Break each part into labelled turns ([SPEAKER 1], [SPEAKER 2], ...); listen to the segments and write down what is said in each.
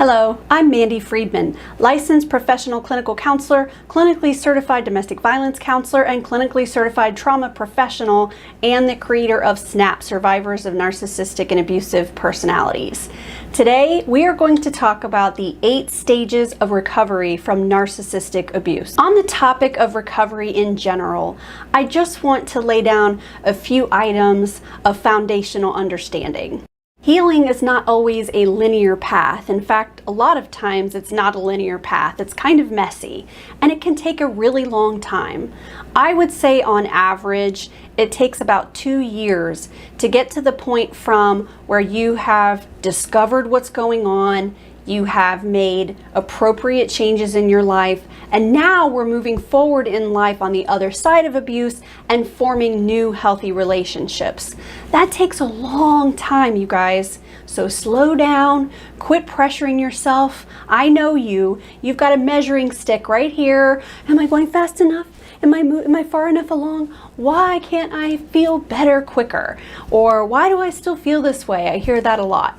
[SPEAKER 1] Hello, I'm Mandy Friedman, licensed professional clinical counselor, clinically certified domestic violence counselor, and clinically certified trauma professional, and the creator of SNAP, Survivors of Narcissistic and Abusive Personalities. Today, we are going to talk about the 8 stages of recovery from narcissistic abuse. On the topic of recovery in general, I just want to lay down a few items of foundational understanding. Healing is not always a linear path. In fact, a lot of times it's not a linear path. It's kind of messy, and it can take a really long time. I would say on average, it takes about 2 years to get to the point from where you have discovered what's going on, you have made appropriate changes in your life, and now we're moving forward in life on the other side of abuse and forming new healthy relationships. That takes a long time, you guys. So slow down, quit pressuring yourself. I know you've got a measuring stick right here. Am I going fast enough? Am I far enough along? Why can't I feel better quicker? Or why do I still feel this way? I hear that a lot.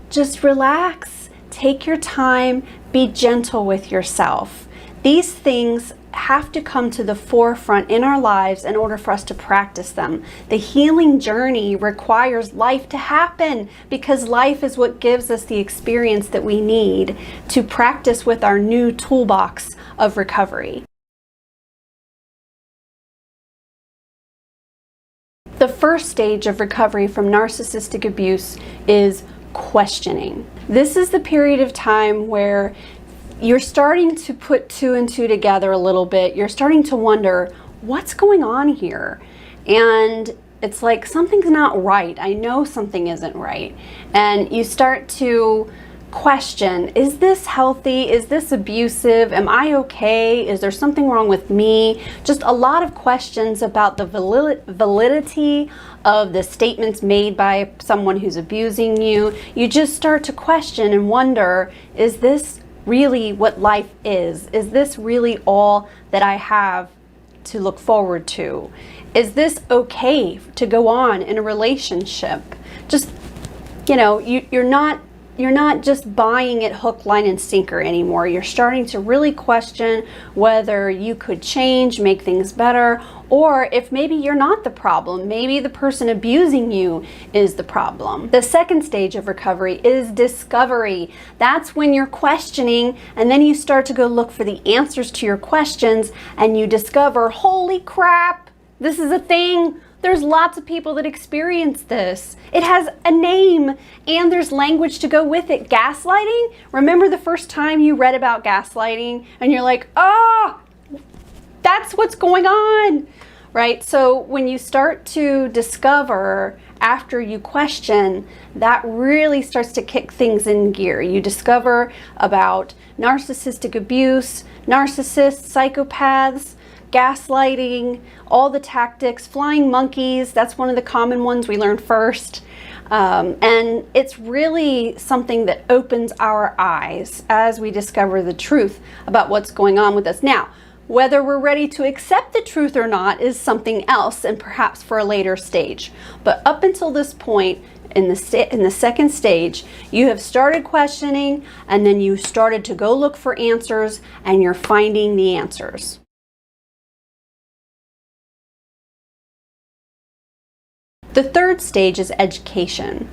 [SPEAKER 1] Just relax. Take your time, be gentle with yourself. These things have to come to the forefront in our lives in order for us to practice them. The healing journey requires life to happen because life is what gives us the experience that we need to practice with our new toolbox of recovery. The first stage of recovery from narcissistic abuse is questioning. This is the period of time where you're starting to put 2 and 2 together a little bit. You're starting to wonder, what's going on here? And it's like, something's not right. I know something isn't right. And you start to question, is this healthy? Is this abusive? Am I okay? Is there something wrong with me? Just a lot of questions about the validity of the statements made by someone who's abusing you. You just start to question and wonder, is this really what life is? Is this really all that I have to look forward to? Is this okay to go on in a relationship? Just, you're not just buying it hook, line, and sinker anymore. You're starting to really question whether you could change, make things better, or if maybe you're not the problem. Maybe the person abusing you is the problem. The second stage of recovery is discovery. That's when you're questioning, and then you start to go look for the answers to your questions, and you discover, holy crap, this is a thing. There's lots of people that experience this. It has a name and there's language to go with it. Gaslighting? Remember the first time you read about gaslighting and you're like, oh, that's what's going on, right? So when you start to discover after you question, that really starts to kick things in gear. You discover about narcissistic abuse, narcissists, psychopaths, gaslighting, all the tactics, flying monkeys. That's one of the common ones we learned first. And it's really something that opens our eyes as we discover the truth about what's going on with us. Now, whether we're ready to accept the truth or not is something else, and perhaps for a later stage. But up until this point, in the second stage, you have started questioning, and then you started to go look for answers, and you're finding the answers. The third stage is education.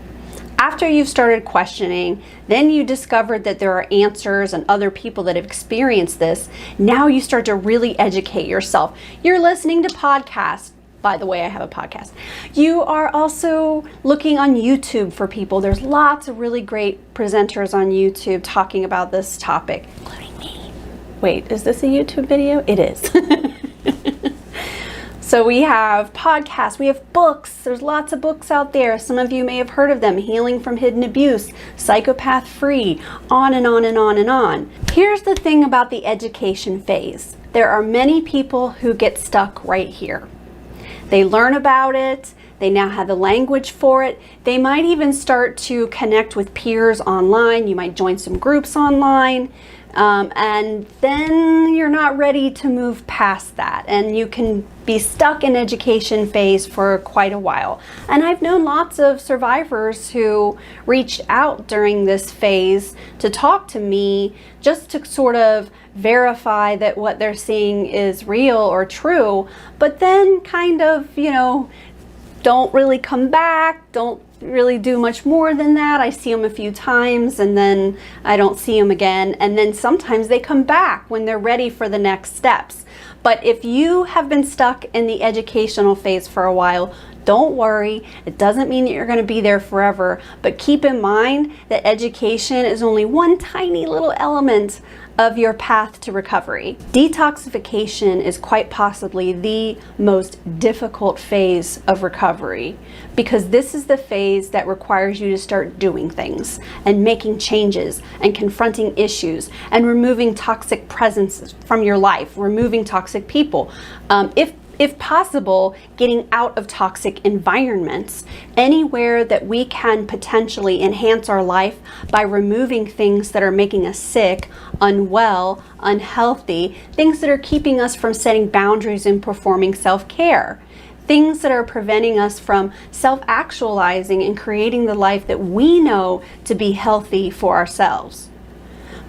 [SPEAKER 1] After you've started questioning, then you discovered that there are answers and other people that have experienced this. Now you start to really educate yourself. You're listening to podcasts. By the way, I have a podcast. You are also looking on YouTube for people. There's lots of really great presenters on YouTube talking about this topic, including me. Wait, is this a YouTube video? It is. So we have podcasts, we have books, there's lots of books out there. Some of you may have heard of them, Healing from Hidden Abuse, Psychopath Free, on and on and on and on. Here's the thing about the education phase. There are many people who get stuck right here. They learn about it, They now have the language for it. They might even start to connect with peers online. You might join some groups online. And then you're not ready to move past that, and you can be stuck in education phase for quite a while. And I've known lots of survivors who reached out during this phase to talk to me just to sort of verify that what they're seeing is real or true, but then kind of, you know, don't really come back, don't really do much more than that. I see them a few times and then I don't see them again. And then sometimes they come back when they're ready for the next steps. But if you have been stuck in the educational phase for a while, don't worry. It doesn't mean that you're going to be there forever, but keep in mind that education is only one tiny little element of your path to recovery. Detoxification is quite possibly the most difficult phase of recovery, because this is the phase that requires you to start doing things and making changes and confronting issues and removing toxic presences from your life, removing toxic people. If possible, getting out of toxic environments, anywhere that we can potentially enhance our life by removing things that are making us sick, unwell, unhealthy, things that are keeping us from setting boundaries and performing self-care, things that are preventing us from self-actualizing and creating the life that we know to be healthy for ourselves.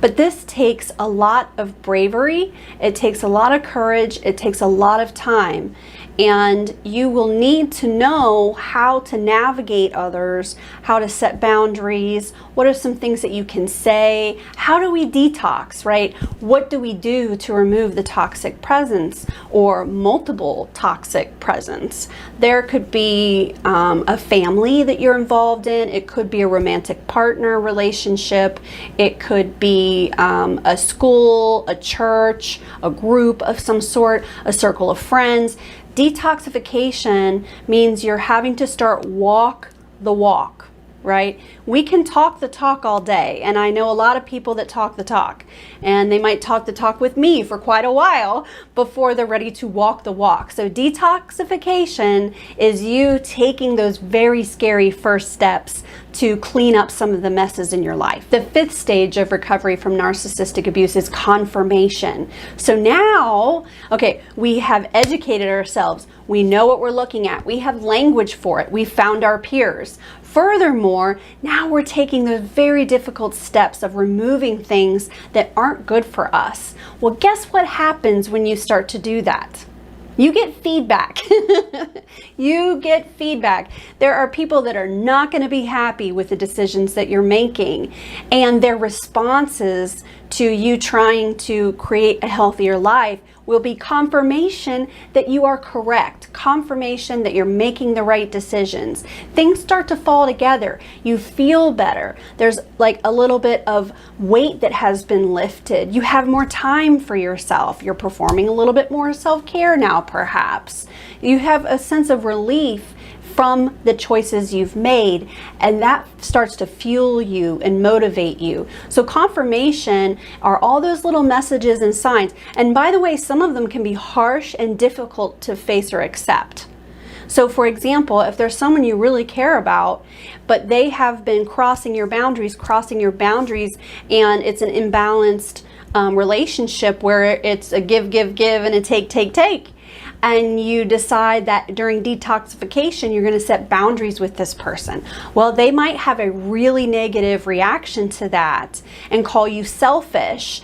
[SPEAKER 1] But this takes a lot of bravery, it takes a lot of courage, it takes a lot of time, and you will need to know how to navigate others, how to set boundaries, what are some things that you can say, how do we detox, right? What do we do to remove the toxic presence or multiple toxic presence? There could be a family that you're involved in, it could be a romantic partner relationship, it could be a school, a church, a group of some sort, a circle of friends. Detoxification means you're having to start walk the walk, right? We can talk the talk all day, and I know a lot of people that talk the talk, and they might talk the talk with me for quite a while before they're ready to walk the walk. So detoxification is you taking those very scary first steps to clean up some of the messes in your life. The fifth stage of recovery from narcissistic abuse is confirmation. So now, okay, we have educated ourselves. We know what we're looking at. We have language for it. We found our peers. Furthermore, now we're taking those very difficult steps of removing things that aren't good for us. Well, guess what happens when you start to do that? You get feedback. You get feedback. There are people that are not going to be happy with the decisions that you're making, and their responses to you trying to create a healthier life will be confirmation that you are correct, confirmation that you're making the right decisions. Things start to fall together. You feel better. There's like a little bit of weight that has been lifted. You have more time for yourself. You're performing a little bit more self-care now, perhaps. You have a sense of relief from the choices you've made, and that starts to fuel you and motivate you. So confirmation are all those little messages and signs. And by the way, some of them can be harsh and difficult to face or accept. So for example, if there's someone you really care about, but they have been crossing your boundaries, and it's an imbalanced relationship where it's a give, and a take, and you decide that during detoxification you're going to set boundaries with this person. Well, they might have a really negative reaction to that and call you selfish,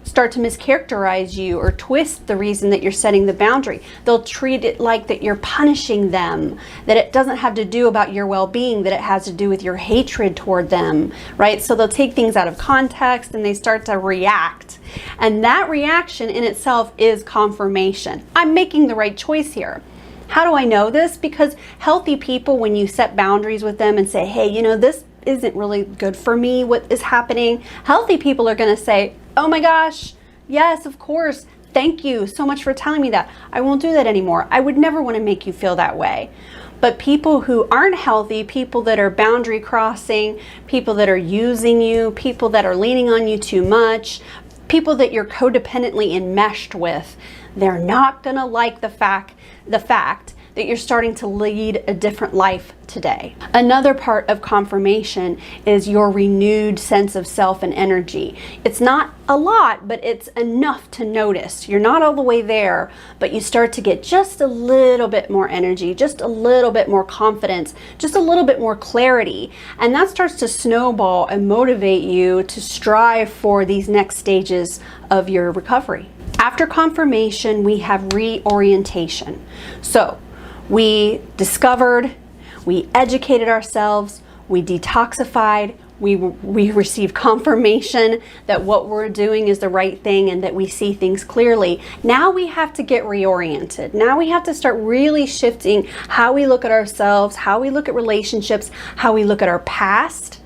[SPEAKER 1] start to mischaracterize you or twist the reason that you're setting the boundary. They'll treat it like that you're punishing them, that it doesn't have to do about your well-being, that it has to do with your hatred toward them, right? So they'll take things out of context and they start to react. And that reaction in itself is confirmation. I'm making the right choice here. How do I know this? Because healthy people, when you set boundaries with them and say, hey, you know, this isn't really good for me, what is happening? Healthy people are going to say, oh my gosh, yes, of course. Thank you so much for telling me that. I won't do that anymore. I would never want to make you feel that way. But people who aren't healthy, people that are boundary crossing, people that are using you, people that are leaning on you too much, people that you're codependently enmeshed with, they're not going to like the fact that you're starting to lead a different life today. Another part of confirmation is your renewed sense of self and energy. It's not a lot, but it's enough to notice. You're not all the way there, but you start to get just a little bit more energy, just a little bit more confidence, just a little bit more clarity. And that starts to snowball and motivate you to strive for these next stages of your recovery. After confirmation, we have reorientation. So we discovered, we educated ourselves, we detoxified, we received confirmation that what we're doing is the right thing and that we see things clearly. Now we have to get reoriented. Now we have to start really shifting how we look at ourselves, how we look at relationships, how we look at our past.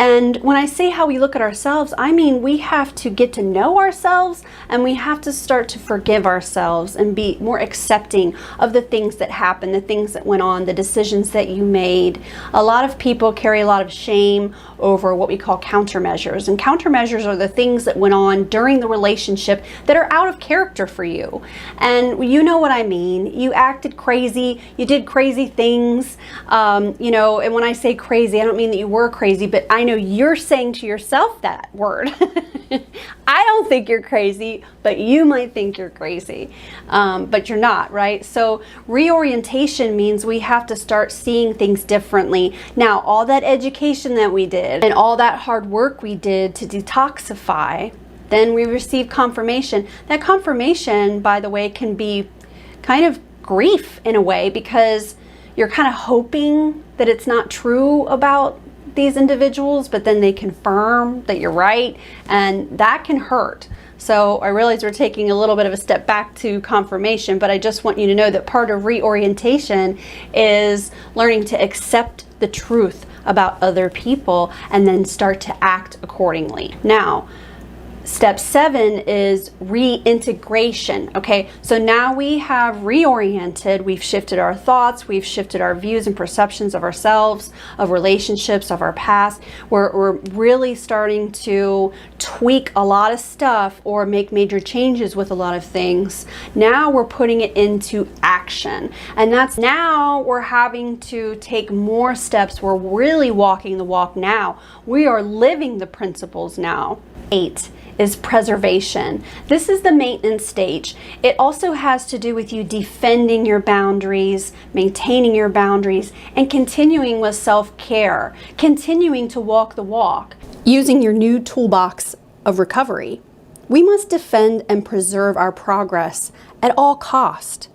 [SPEAKER 1] And when I say how we look at ourselves, I mean we have to get to know ourselves, and we have to start to forgive ourselves and be more accepting of the things that happened, the things that went on, the decisions that you made. A lot of people carry a lot of shame over what we call countermeasures. And countermeasures are the things that went on during the relationship that are out of character for you. And you know what I mean. You acted crazy, you did crazy things, you know, and when I say crazy, I don't mean that you were crazy, but I know you're saying to yourself that word. I don't think you're crazy, but you might think you're crazy, but you're not, right? So reorientation means we have to start seeing things differently. Now, all that education that we did and all that hard work we did to detoxify, then we receive confirmation. That confirmation, by the way, can be kind of grief in a way, because you're kind of hoping that it's not true about these individuals, but then they confirm that you're right, and that can hurt. So I realize we're taking a little bit of a step back to confirmation, but I just want you to know that part of reorientation is learning to accept the truth about other people and then start to act accordingly. Now, step 7 is reintegration. Okay, so now we have reoriented, we've shifted our thoughts, we've shifted our views and perceptions of ourselves, of relationships, of our past. We're really starting to tweak a lot of stuff or make major changes with a lot of things. Now we're putting it into action. And that's now we're having to take more steps. We're really walking the walk now. We are living the principles now. 8 is preservation. This is the maintenance stage. It also has to do with you defending your boundaries, maintaining your boundaries, and continuing with self-care, continuing to walk the walk, using your new toolbox of recovery. We must defend and preserve our progress at all cost.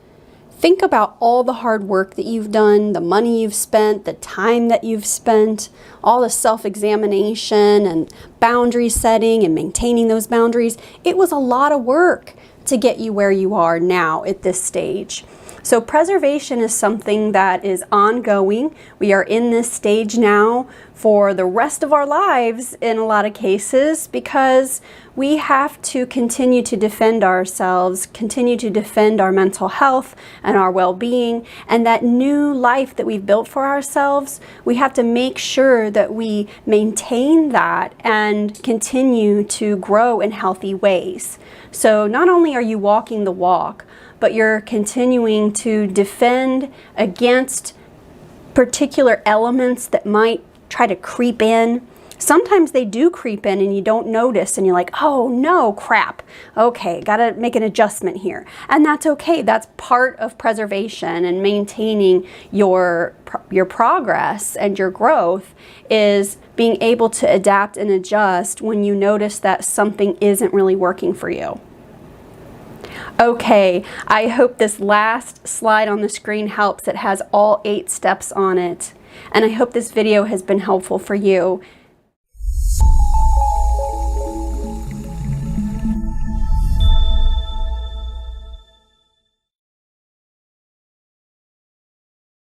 [SPEAKER 1] Think about all the hard work that you've done, the money you've spent, the time that you've spent, all the self-examination and boundary setting and maintaining those boundaries. It was a lot of work to get you where you are now at this stage. So preservation is something that is ongoing. We are in this stage now for the rest of our lives in a lot of cases, because we have to continue to defend ourselves, continue to defend our mental health and our well-being, and that new life that we've built for ourselves. We have to make sure that we maintain that and continue to grow in healthy ways. So not only are you walking the walk, but you're continuing to defend against particular elements that might try to creep in. Sometimes they do creep in and you don't notice, and you're like, oh no, crap. Okay, gotta make an adjustment here. And that's okay. That's part of preservation and maintaining your progress and your growth, is being able to adapt and adjust when you notice that something isn't really working for you. Okay, I hope this last slide on the screen helps. It has all 8 steps on it. And I hope this video has been helpful for you.